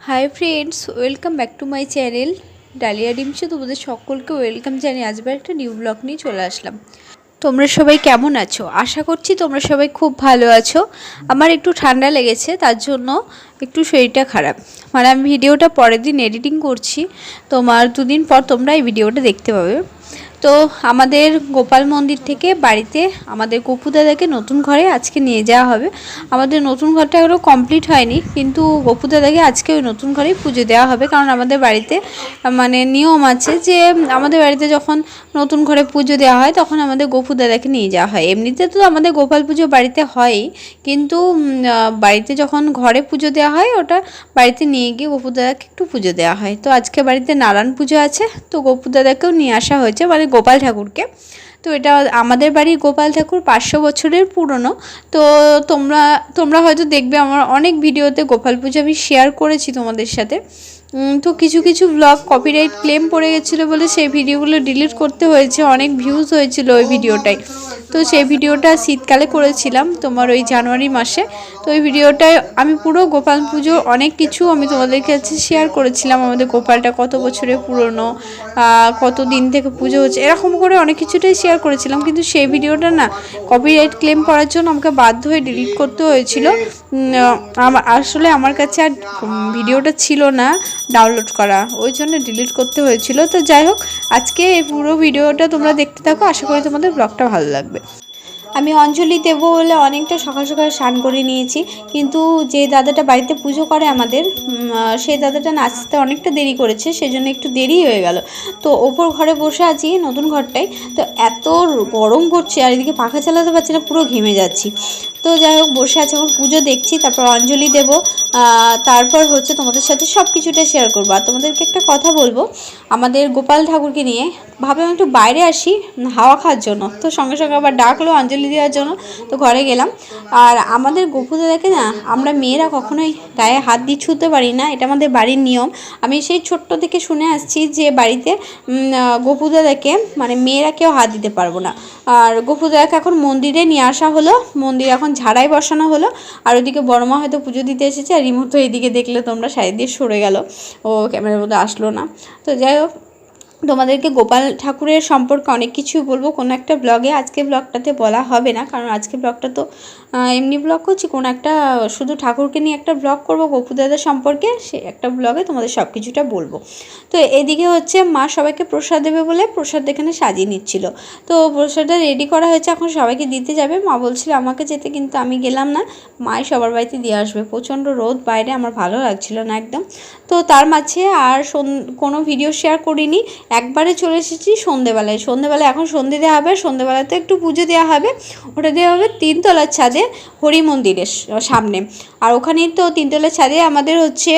High friends, welcome back to my channel Dalia ডিমসে। তোমাদের সকলকে ওয়েলকাম জানিয়ে আজবার একটা নিউ ব্লগ নিয়ে চলে আসলাম। তোমরা সবাই কেমন আছো? আশা করছি তোমরা সবাই খুব ভালো আছো। আমার একটু ঠান্ডা লেগেছে, তার জন্য একটু শরীরটা খারাপ। মানে আমি ভিডিওটা পরের দিন এডিটিং করছি, তোমার দুদিন পর তোমরা এই ভিডিওটা দেখতে পাবে। তো আমাদের গোপাল মন্দির থেকে বাড়িতে আমাদের গপু দাদাকে নতুন ঘরে আজকে নিয়ে যাওয়া হবে। আমাদের নতুন ঘরটা এখনও কমপ্লিট হয়নি, কিন্তু গপু দাদাকে আজকে ওই নতুন ঘরেই পুজো দেওয়া হবে। কারণ আমাদের বাড়িতে মানে নিয়ম আছে যে আমাদের বাড়িতে যখন নতুন ঘরে পুজো দেওয়া হয় তখন আমাদের গপু দাদাকে নিয়ে যাওয়া হয়। এমনিতে তো আমাদের গোপাল পুজো বাড়িতে হয়ই, কিন্তু বাড়িতে যখন ঘরে পুজো দেওয়া হয় ওটা বাড়িতে নিয়ে গিয়ে গপু দাদাকে একটু পুজো দেওয়া হয়। তো আজকে বাড়িতে নারায়ণ পুজো আছে, তো গপু দাদাকেও নিয়ে আসা হয়েছে, মানে গোপাল ঠাকুরকে। তো এটা আমাদের বাড়ির গোপাল ঠাকুর 500 বছরের পুরনো। তো তোমরা হয়তো দেখবে আমার অনেক ভিডিওতে গোপাল পুজো আমি শেয়ার করেছি তোমাদের সাথে। তো কিছু কিছু ব্লগ কপিরাইট ক্লেম পড়ে গেছিলো বলে সেই ভিডিওগুলো ডিলিট করতে হয়েছে। অনেক ভিউজ হয়েছিল ওই ভিডিওটায়। তো সেই ভিডিওটা শীতকালে করেছিলাম, তোমার ওই জানুয়ারি মাসে। তো ওই ভিডিওটায় আমি পুরো গোপাল পুজো অনেক কিছু আমি তোমাদের কাছে শেয়ার করেছিলাম। আমাদের গোপালটা কত বছরের পুরনো, কত দিন থেকে পুজো হচ্ছে, এরকম করে অনেক কিছুটাই শেয়ার করেছিলাম। কিন্তু সেই ভিডিওটা না কপিরাইট ক্লেম করার জন্য আমাকে বাধ্য হয়ে ডিলিট করতে হয়েছিল। আসলে আমার কাছে আর ভিডিওটা ছিল না ডাউনলোড করা, ওই জন্য ডিলিট করতে হয়েছিল। তো যাই হোক, আজকে এই পুরো ভিডিওটা তোমরা দেখতে থাকো, আশা করি তোমাদের ব্লগটা ভালো লাগবে। আমি অঞ্জলি দেবো বলে অনেকটা সকাল সকাল স্নান করে নিয়েছি, কিন্তু যে দাদাটা বাড়িতে পুজো করে আমাদের, সেই দাদাটা নাচতে অনেকটা দেরি করেছে, সেজন্য একটু দেরি হয়ে গেল। তো ওপর ঘরে বসে আছি নতুন ঘরটায়, তো এত গরম করছে আর এদিকে পাখা চালাতে পারছি না, পুরো ঘেমে যাচ্ছি। তো যাই হোক, বসে আছে, এখন পুজো দেখছি, তারপর অঞ্জলি দেব, তারপর হচ্ছে তোমাদের সাথে সব কিছুটা শেয়ার করবো। আর তোমাদেরকে একটা কথা বলবো, আমাদের গোপাল ঠাকুরকে নিয়ে ভাবলাম একটু বাইরে আসি হাওয়া খাওয়ার জন্য। তো সঙ্গে সঙ্গে আবার ডাকলো অঞ্জলি দেওয়ার জন্য, তো ঘরে গেলাম। আর আমাদের গপু দাদাকে না আমরা মেয়েরা কখনোই গায়ে হাত দিয়ে ছুঁতে পারি না, এটা আমাদের বাড়ির নিয়ম। আমি সেই ছোট্ট থেকে শুনে আসছি যে বাড়িতে গপু দাদাকে মানে মেয়েরা কেউ হাত দিতে পারবো না। আর গপু দাদাকে এখন মন্দিরে নিয়ে আসা হলো, মন্দিরে এখন ঝাড়াই বসানো হলো। আর ওইদিকে বড়মা হয়তো পুজো দিতে এসেছে, আর রিমোট তো এইদিকে দেখলে তোমরা সাইড দিয়ে সরে গেল, ও ক্যামেরার মধ্যে আসলো না। তো যাই হোক, তোমাদেরকে গোপাল ঠাকুরের সম্পর্কে অনেক কিছু বলবো কোনো একটা ব্লগে। আজকে ব্লগটাতে বলা হবে না, কারণ আজকে ব্লগটা তো এমনি ব্লগ করছি। কোনো একটা শুধু ঠাকুরকে নিয়ে একটা ব্লগ করবো গপু দাদা সম্পর্কে, সে একটা ব্লগে তোমাদের সব কিছুটা বলবো। তো এদিকে হচ্ছে মা সবাইকে প্রসাদ দেবে বলে প্রসাদ এখানে সাজিয়ে নিচ্ছিল। তো প্রসাদটা রেডি করা হয়েছে, এখন সবাইকে দিতে যাবে। মা বলছিল আমাকে যেতে, কিন্তু আমি গেলাম না, মাই সবার বাড়িতে দিয়ে আসবে। প্রচণ্ড রোদ বাইরে, আমার ভালো লাগছিল না একদম। তো তার মাঝে আর কোনো ভিডিও শেয়ার করিনি, একবারে চলে এসেছি সন্ধেবেলায়। এখন সন্ধে দেওয়া হবে, সন্ধেবেলাতে একটু পুজো দেওয়া হবে। ওটা দেওয়া হবে 3তলার ছাদে, হরি মন্দিরের সামনে। আর ওখানেই তো 3তলার ছাদে আমাদের হচ্ছে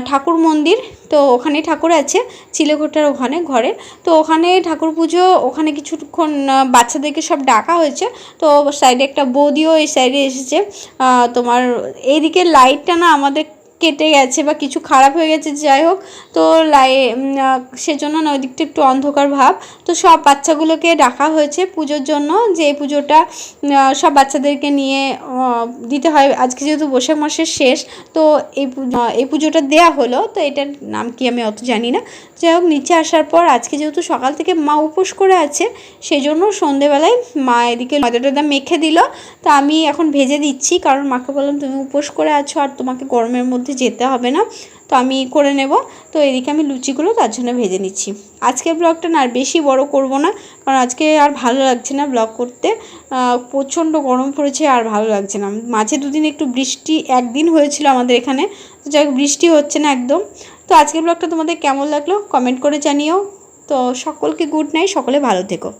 ঠাকুর মন্দির, তো ওখানে ঠাকুর আছে চিলেকোঠার ওখানে ঘরে। তো ওখানে ঠাকুর পুজো, ওখানে কিছুক্ষণ বাচ্চাদেরকে সব ডাকা হয়েছে। তো সাইডে একটা বৌদিও এই সাইডে এসেছে। তোমার এইদিকে লাইটটা না আমাদের কেটে গেছে বা কিছু খারাপ হয়ে গেছে, যাই হোক। তো সেজন্য না ওই দিকটা একটু অন্ধকার ভাব। তো সব বাচ্চাগুলোকে ডাকা হয়েছে পুজোর জন্য, যে এই পুজোটা সব বাচ্চাদেরকে নিয়ে দিতে হয়। আজকে যেহেতু বৈশাখ মাসের শেষ, তো এই পুজোটা দেয়া হলো। তো এটার নাম কি আমি অত জানি না। যাই হোক, নিচে আসার পর আজকে যেহেতু সকাল থেকে মা উপোস করে আছে, সেই জন্য সন্ধেবেলায় মা এদিকে ময়দা মেখে দিল। তো আমি এখন ভেজে দিচ্ছি, কারণ মাকে বললাম তুমি উপোস করে আছো আর তোমাকে গরমের মধ্যে যেতে হবে না, তো আমি করে নেব। তো এদিকে আমি লুচিগুলো তার জন্য ভেজে নিচ্ছি। আজকের ব্লগটা না আর বেশি বড় করব না, কারণ আজকে আর ভালো লাগছে না ব্লগ করতে। প্রচণ্ড গরম পড়েছে, আর ভালো লাগছে না। মাঝে দুদিন একটু বৃষ্টি একদিন হয়েছিল আমাদের এখানে, তো যাই হোক বৃষ্টি হচ্ছে না একদম। তো আজকের ব্লগটা তোমাদের কেমন লাগলো কমেন্ট করে জানিও। তো সকলকে গুড নাইট, সকলে ভালো থেকো।